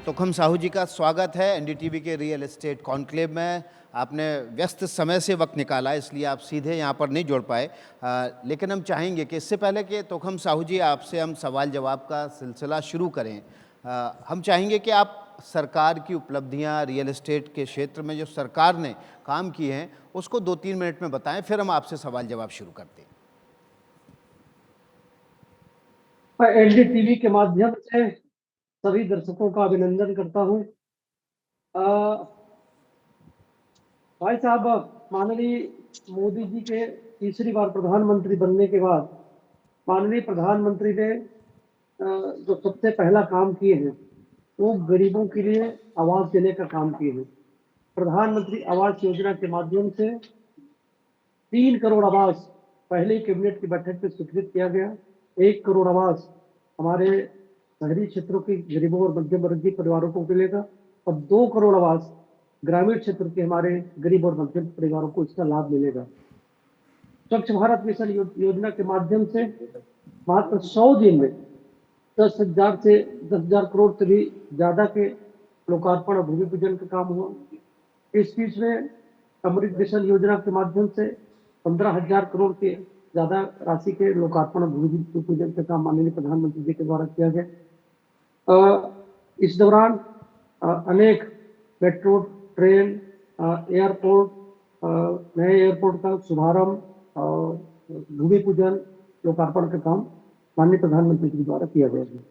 तोखम साहू जी का स्वागत है एनडीटीवी के रियल एस्टेट कॉन्क्लेव में। आपने व्यस्त समय से वक्त निकाला, इसलिए आप सीधे यहाँ पर नहीं जुड़ पाए। लेकिन हम चाहेंगे कि इससे पहले कि तोखम साहू जी आपसे हम सवाल जवाब का सिलसिला शुरू करें, हम चाहेंगे कि आप सरकार की उपलब्धियाँ रियल एस्टेट के क्षेत्र में जो सरकार ने काम किए हैं उसको 2-3 मिनट में बताएं, फिर हम आपसे सवाल जवाब शुरू करते हैं। मैं एनडीटीवी के माध्यम से सभी दर्शकों का अभिनंदन करता हूं। भाई साहब, माननीय मोदी जी के तीसरी बार प्रधानमंत्री बनने के बाद माननीय प्रधानमंत्री ने जो सबसे पहला काम किए हैं वो गरीबों के लिए आवास देने का काम किए हैं। प्रधानमंत्री आवास योजना के माध्यम से 3 करोड़ आवास पहले कैबिनेट की बैठक में स्वीकृत किया गया। 1 करोड़ आवास हमारे शहरी क्षेत्रों के गरीबों और मध्यम वर्गीय परिवारों को मिलेगा और 2 करोड़ आवास ग्रामीण क्षेत्र के हमारे गरीब और मध्यम परिवारों को इसका लाभ मिलेगा। स्वच्छ भारत मिशन योजना के माध्यम से मात्र 100 दिन में 10,000 करोड़ से भी ज्यादा के लोकार्पण और भूमि पूजन का काम हुआ। इस बीच में अमृत मिशन योजना के माध्यम से 15,000 करोड़ के ज्यादा राशि के लोकार्पण और भूमि पूजन का काम माननीय प्रधानमंत्री जी के द्वारा किया गया। इस दौरान अनेक मेट्रो, ट्रेन, एयरपोर्ट, नए एयरपोर्ट का शुभारंभ और भूमि पूजन, लोकार्पण का काम माननीय प्रधानमंत्री जी द्वारा किया गया है।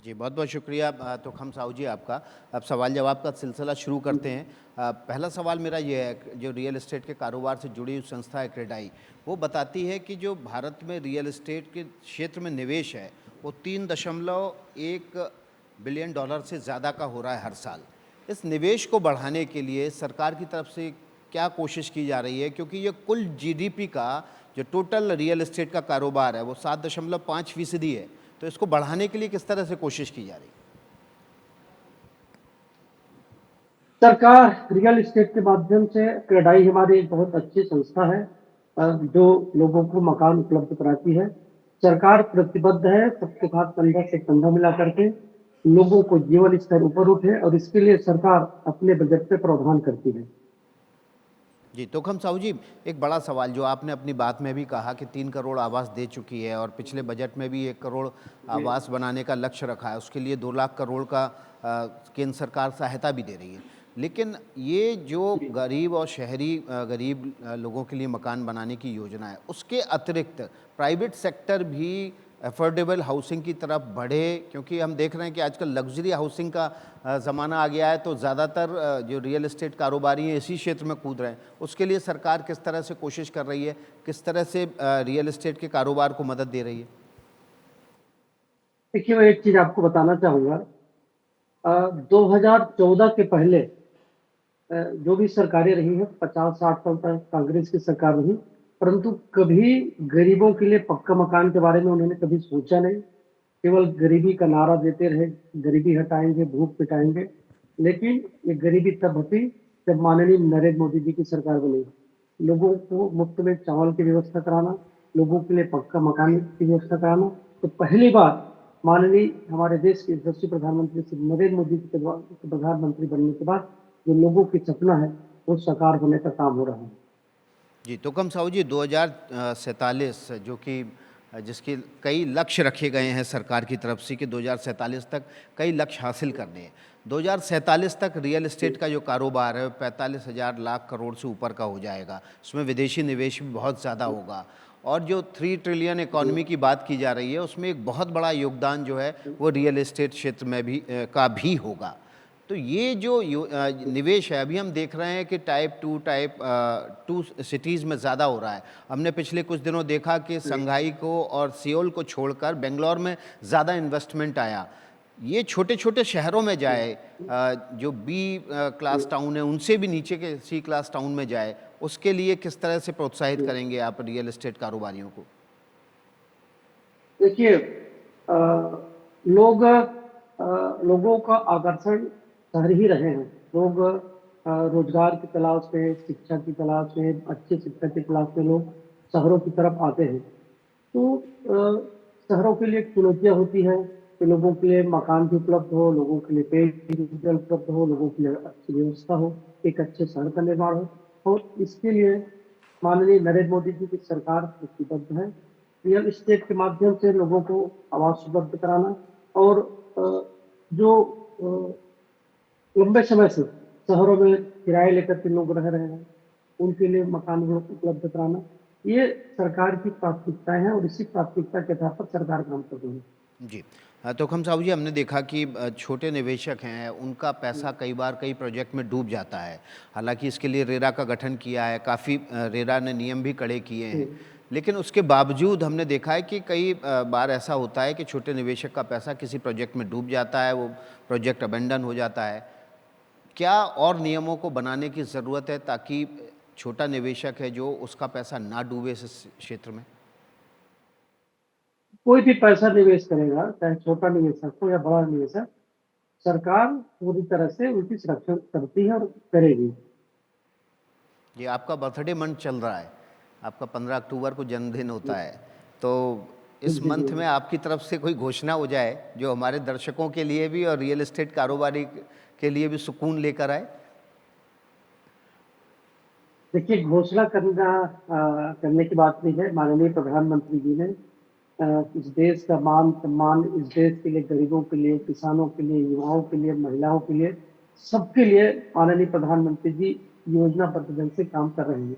जी, बहुत बहुत शुक्रिया तोखम साहू जी आपका। अब सवाल जवाब का सिलसिला शुरू करते हैं। पहला सवाल मेरा ये है, जो रियल एस्टेट के कारोबार से जुड़ी हुई संस्था है क्रेडाई, वो बताती है कि जो भारत में रियल एस्टेट के क्षेत्र में निवेश है वो 3.1 बिलियन डॉलर से ज़्यादा का हो रहा है हर साल। इस निवेश को बढ़ाने के लिए सरकार की तरफ से क्या कोशिश की जा रही है, क्योंकि ये कुल जीडीपी का जो टोटल रियल एस्टेट का कारोबार है वो 7.5% है, तो इसको बढ़ाने के लिए किस तरह से कोशिश की जा रही है? सरकार रियल एस्टेट के माध्यम से, क्रेडाई हमारी एक बहुत अच्छी संस्था है जो लोगों को मकान उपलब्ध कराती है। सरकार प्रतिबद्ध है सबके साथ कंधा से कंधा मिला करके लोगों को जीवन स्तर ऊपर उठे और इसके लिए सरकार अपने बजट पे प्रावधान करती है। जी, तोखम साहू जी, एक बड़ा सवाल जो आपने अपनी बात में भी कहा कि 3 करोड़ आवास दे चुकी है और पिछले बजट में भी 1 करोड़ आवास बनाने का लक्ष्य रखा है, उसके लिए 2 लाख करोड़ का केंद्र सरकार सहायता भी दे रही है। लेकिन ये जो गरीब और शहरी गरीब लोगों के लिए मकान बनाने की योजना है, उसके अतिरिक्त प्राइवेट सेक्टर भी अफोर्डेबल हाउसिंग की तरफ बढ़े, क्योंकि हम देख रहे हैं कि आजकल लग्जरी हाउसिंग का ज़माना आ गया है, तो ज़्यादातर जो रियल एस्टेट कारोबारी हैं इसी क्षेत्र में कूद रहे हैं। उसके लिए सरकार किस तरह से कोशिश कर रही है, किस तरह से रियल एस्टेट के कारोबार को मदद दे रही है? देखिए, मैं एक चीज आपको बताना चाहूंगा। 2014 के पहले जो भी सरकारें रही हैं 50-60 साल तक कांग्रेस की सरकार रही, परंतु कभी गरीबों के लिए पक्का मकान के बारे में उन्होंने कभी सोचा नहीं। केवल गरीबी का नारा देते रहे, गरीबी हटाएंगे, भूख मिटाएंगे। लेकिन ये गरीबी तब हटी जब माननीय नरेंद्र मोदी जी की सरकार बनी। लोगों को मुफ्त में चावल की व्यवस्था कराना, लोगों के लिए पक्का मकान की व्यवस्था कराना, तो पहली बार माननीय हमारे देश के यशस्वी प्रधानमंत्री श्री नरेंद्र मोदी जी के प्रधानमंत्री बनने के बाद जो लोगों की सपना है वो साकार होने का काम हो रहा है। जी, तोखम साहू जी, 2047 जो कि जिसके कई लक्ष्य रखे गए हैं सरकार की तरफ से कि 2047 तक कई लक्ष्य हासिल करने हैं। 2047 तक रियल एस्टेट का जो कारोबार है 45,000 लाख करोड़ से ऊपर का हो जाएगा। उसमें विदेशी निवेश भी बहुत ज़्यादा होगा और जो 3 ट्रिलियन इकॉनमी की बात की जा रही है उसमें एक बहुत बड़ा योगदान जो है वो रियल एस्टेट क्षेत्र में भी होगा। तो ये जो निवेश है, अभी हम देख रहे हैं कि टाइप 2 सिटीज़ में ज़्यादा हो रहा है। हमने पिछले कुछ दिनों देखा कि संघाई को और सियोल को छोड़कर बेंगलोर में ज़्यादा इन्वेस्टमेंट आया। ये छोटे छोटे शहरों में जाए, जो बी क्लास टाउन है उनसे भी नीचे के सी क्लास टाउन में जाए, उसके लिए किस तरह से प्रोत्साहित करेंगे आप रियल एस्टेट कारोबारियों को? देखिए, लोगों का आकर्षण शहर ही रहे हैं। लोग रोजगार की तलाश में, शिक्षा की तलाश में, अच्छी शिक्षा की तलाश में लोग शहरों की तरफ आते हैं। तो शहरों के लिए चुनौतियां होती हैं। कि लोगों के लिए मकान भी उपलब्ध हो, लोगों के लिए पेयजल उपलब्ध हो, लोगों के लिए अच्छी व्यवस्था हो, एक अच्छे शहर का निर्माण हो। और इसके लिए माननीय नरेंद्र मोदी जी की सरकार प्रतिबद्ध है। रियल एस्टेट के माध्यम से लोगों को आवास उपलब्ध कराना और जो लंबे समय से शहरों में किराए लेकर के लोग रह रहे हैं, उनके लिए मकान उपलब्ध कराना, ये सरकार की प्राथमिकताएं हैं और इसी प्राथमिकता के आधार पर सरकार काम कर रही है। जी। तोखम साहू जी, हमने देखा कि छोटे निवेशक हैं, उनका पैसा कई बार कई प्रोजेक्ट में डूब जाता है। हालाँकि इसके लिए रेरा का गठन किया है, काफ़ी रेरा ने नियम भी कड़े किए हैं। लेकिन उसके बावजूद हमने देखा है कि कई बार ऐसा होता है कि छोटे निवेशक का पैसा किसी प्रोजेक्ट में डूब जाता है, वो प्रोजेक्ट अबेंडन हो जाता है। क्या और नियमों को बनाने की ज़रूरत है ताकि छोटा निवेशक है जो, उसका पैसा ना डूबे इस क्षेत्र में? कोई भी पैसा निवेश करेगा, चाहे छोटा निवेशक हो या बड़ा निवेशक, सरकार पूरी तरह से उनकी सुरक्षा करती है और करेगी। ये आपका बर्थडे मंथ चल रहा है, आपका 15 अक्टूबर को जन्मदिन होता है, तो जी इस जी मंथ जी। में आपकी तरफ से कोई घोषणा हो जाए जो हमारे दर्शकों के लिए भी और रियल एस्टेट कारोबारी के लिए भी सुकून लेकर आए? देखिए, घोषणा करने की बात नहीं है। माननीय प्रधानमंत्री जी ने इस देश का मान सम्मान, इस देश के लिए, गरीबों के लिए, किसानों के लिए, युवाओं के लिए, महिलाओं के लिए, सबके लिए माननीय प्रधानमंत्री जी योजनाबद्ध ढंग से काम कर रहे हैं।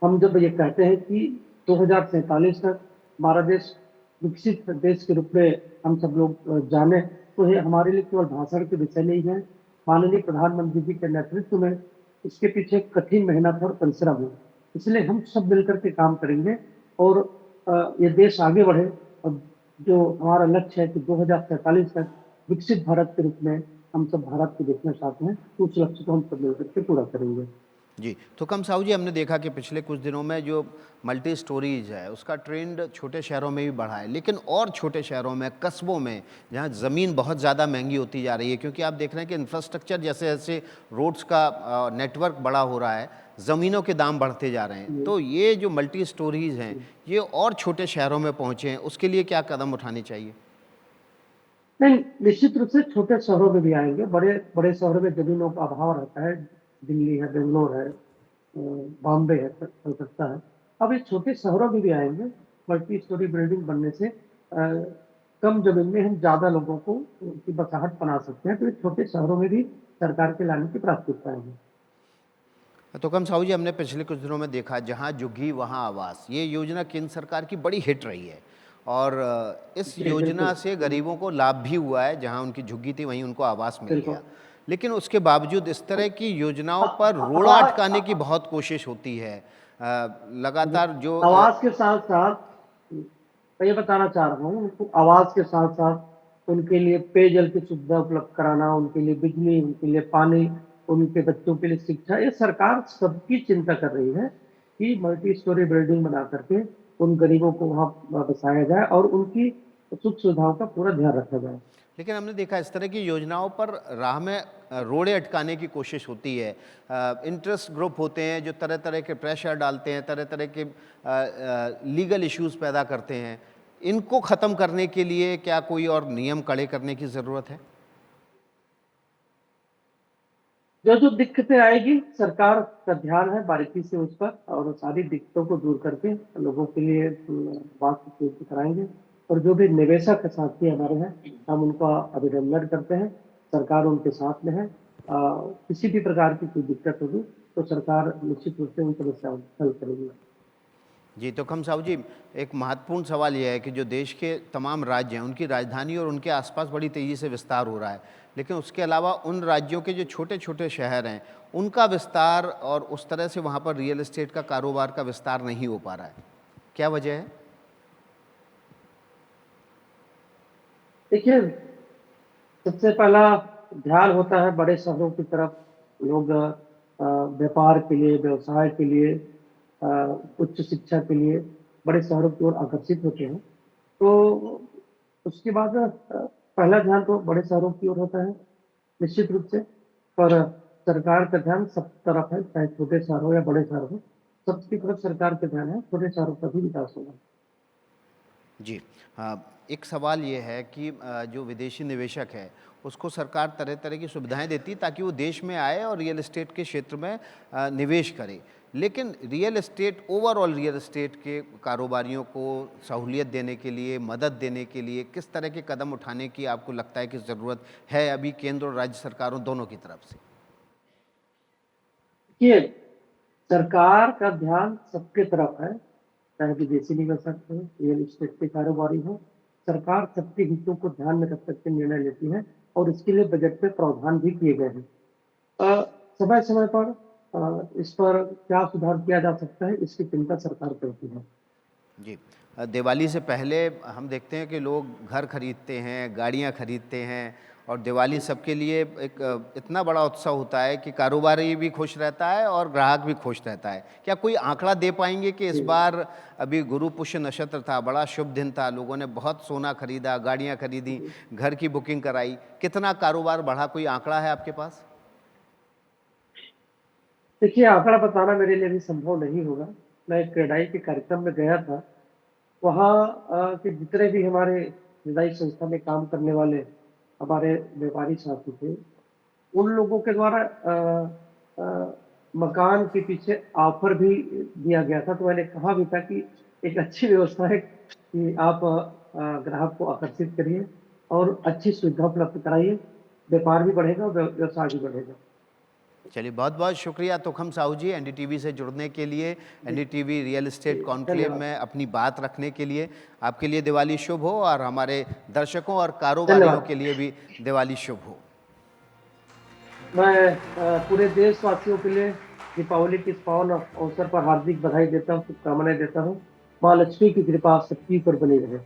हम जब ये कहते हैं कि 2047 तक हमारा देश विकसित देश के रूप में हम सब लोग जाने, तो ये हमारे लिए केवल भाषण के विषय नहीं है। माननीय प्रधानमंत्री जी के नेतृत्व में इसके पीछे कठिन मेहनत और परिश्रम है। इसलिए हम सब मिलकर के काम करेंगे और ये देश आगे बढ़े और जो हमारा लक्ष्य है कि 2047 तक विकसित भारत के रूप में हम सब भारत को देखना चाहते हैं, तो उस लक्ष्य को हम सब मिलकर के पूरा करेंगे। जी, थोकम साहू जी, हमने देखा कि पिछले कुछ दिनों में जो मल्टी स्टोरीज है, उसका ट्रेंड छोटे शहरों में भी बढ़ा है, लेकिन और छोटे शहरों में, कस्बों में, जहाँ ज़मीन बहुत ज़्यादा महंगी होती जा रही है, क्योंकि आप देख रहे हैं कि इंफ्रास्ट्रक्चर जैसे जैसे रोड्स का नेटवर्क बड़ा हो रहा है, ज़मीनों के दाम बढ़ते जा रहे हैं। जी, तो ये जो मल्टी स्टोरीज हैं, जी। ये और छोटे शहरों में पहुँचे हैं, उसके लिए क्या कदम उठाने चाहिए? नहीं, निश्चित रूप से छोटे शहरों में भी आएँगे। बड़े बड़े शहरों में ज़मीनों का अभाव रहता है। दिल्ली है, बेंगलोर है, बॉम्बे है, कलकत्ता है। अब ये छोटे शहरों में भी आएँगे। मल्टी स्टोरी बिल्डिंग बनने से कम ज़मीन में हम ज़्यादा लोगों को की बसाहट बना सकते हैं। तो ये छोटे शहरों में भी सरकार के लाने की प्राथमिकताएँ हैं। तोकम साहू जी, हमने पिछले कुछ दिनों में देखा, जहाँ झुग्गी वहाँ आवास, ये योजना केंद्र सरकार की बड़ी हिट रही है और इस जी, योजना बिल्कुल। से गरीबों को लाभ भी हुआ है। जहाँ उनकी झुग्गी थी वहीं उनको आवास मिल बिल्कुल। गया। लेकिन उसके बावजूद इस तरह की योजनाओं पर रोड़ा आवाज़ अटकाने की बहुत कोशिश होती है। लगातार जो आवाज़ के साथ-साथ मैं ये बताना चाह रहा हूँ, उनको आवास के साथ-साथ उनके लिए पेयजल की सुविधा उपलब्ध कराना, उनके लिए बिजली, उनके लिए पानी, उनके बच्चों के लिए शिक्षा, ये सरकार सबकी चिंता कर रही है कि मल्टी स्टोरी बिल्डिंग बना करके उन गरीबों को वहाँ बसाया जाए और उनकी सुख-सुविधाओं का पूरा ध्यान रखा जाए। लेकिन हमने देखा इस तरह की योजनाओं पर राह में रोड़े अटकाने की कोशिश होती है। इंटरेस्ट ग्रुप होते हैं जो तरह तरह के प्रेशर डालते हैं, तरह तरह के लीगल इश्यूज पैदा करते हैं। इनको ख़त्म करने के लिए क्या कोई और नियम कड़े करने की ज़रूरत है? जो दिक्कतें आएगी, सरकार का ध्यान है बारीकी से उस पर और सारी दिक्कतों को दूर करके लोगों के लिए आवास उपलब्ध कराएँगे और जो भी निवेशक साथी हमारे हैं, हम उनका अभिनंदन करते हैं। सरकार उनके साथ में है। किसी भी प्रकार की कोई दिक्कत होगी, तो सरकार निश्चित रूप से उन समस्याओं को हल करेगी। जी, तो खम साहू जी, एक महत्वपूर्ण सवाल यह है कि जो देश के तमाम राज्य हैं, उनकी राजधानी और उनके आसपास बड़ी तेज़ी से विस्तार हो रहा है। लेकिन उसके अलावा उन राज्यों के जो छोटे-छोटे शहर हैं, उनका विस्तार और उस तरह से वहाँ पर रियल एस्टेट का कारोबार का विस्तार नहीं हो पा रहा है। क्या वजह है? देखिए, सबसे पहला ध्यान होता है बड़े शहरों की तरफ। लोग व्यापार के लिए, व्यवसाय के लिए, अ, उच्च शिक्षा के लिए बड़े शहरों की ओर आकर्षित होते हैं। तो उसके बाद पहला ध्यान तो बड़े शहरों की ओर होता है, निश्चित रूप से। पर सरकार का ध्यान सब तरफ है, चाहे छोटे शहर हो या बड़े शहर हो, सबकी तरफ सरकार का ध्यान है, छोटे शहरों का भी विकास होगा। जी। एक सवाल ये है कि जो विदेशी निवेशक है, उसको सरकार तरह-तरह की सुविधाएँ देती है ताकि वो देश में आए और रियल एस्टेट के क्षेत्र में निवेश करे। लेकिन real estate overall real estate के कारोबारियों को सहूलियत देने के लिए, मदद देने के लिए किस तरह के कदम उठाने की आपको लगता है कि ज़रूरत है अभी केंद्र और राज्य सरकारों दोनों की तरफ से? देखिए, सरकार का ध्यान सबके तरफ है, चाहे विदेशी निवेशक हो, रियल एस्टेट के कारोबारी हो, सरकार सबके हितों को ध्यान में रख कर के निर्णय लेती है और इसके लिए बजट में प्रावधान भी किए गए हैं। समय-समय पर इस पर क्या सुधार किया जा सकता है, इसकी चिंता सरकार करती है। जी। दिवाली से पहले हम देखते हैं कि लोग घर खरीदते हैं, गाड़ियाँ खरीदते हैं और दिवाली सबके लिए एक इतना बड़ा उत्सव होता है कि कारोबारी भी खुश रहता है और ग्राहक भी खुश रहता है। क्या कोई आंकड़ा दे पाएँगे कि इस जी। बार अभी गुरु पुष्य नक्षत्र था, बड़ा शुभ दिन था, लोगों ने बहुत सोना खरीदा, गाड़ियाँ खरीदी, घर की बुकिंग कराई, कितना कारोबार बढ़ा, कोई आंकड़ा है आपके पास? देखिए, आंकड़ा बताना मेरे लिए भी संभव नहीं होगा। मैं एक क्रेडाई के कार्यक्रम में गया था, वहाँ के जितने भी हमारे क्रेडाई संस्था में काम करने वाले हमारे व्यापारी साथी थे, उन लोगों के द्वारा मकान के पीछे ऑफ़र भी दिया गया था, तो मैंने कहा भी था कि एक अच्छी व्यवस्था है कि आप ग्राहक को आकर्षित करिए और अच्छी सुविधा उपलब्ध कराइए, व्यापार भी बढ़ेगा, व्यवसाय भी बढ़ेगा। चलिए, बहुत-बहुत शुक्रिया तुखम साहू जी एनडीटीवी से जुड़ने के लिए, जी, एनडीटीवी रियल एस्टेट जी, कॉन्क्लेव धन्यवाद। में अपनी बात रखने के लिए। आपके लिए दिवाली शुभ हो और हमारे दर्शकों और कारोबारियों धन्यवाद। के लिए भी दिवाली शुभ हो। मैं पूरे देशवासियों के लिए दीपावली के इस पावन अवसर पर हार्दिक बधाई देता हूँ, शुभकामनाएँ देता हूँ। माँ लक्ष्मी की कृपा आप सबके ऊपर बनी रहे।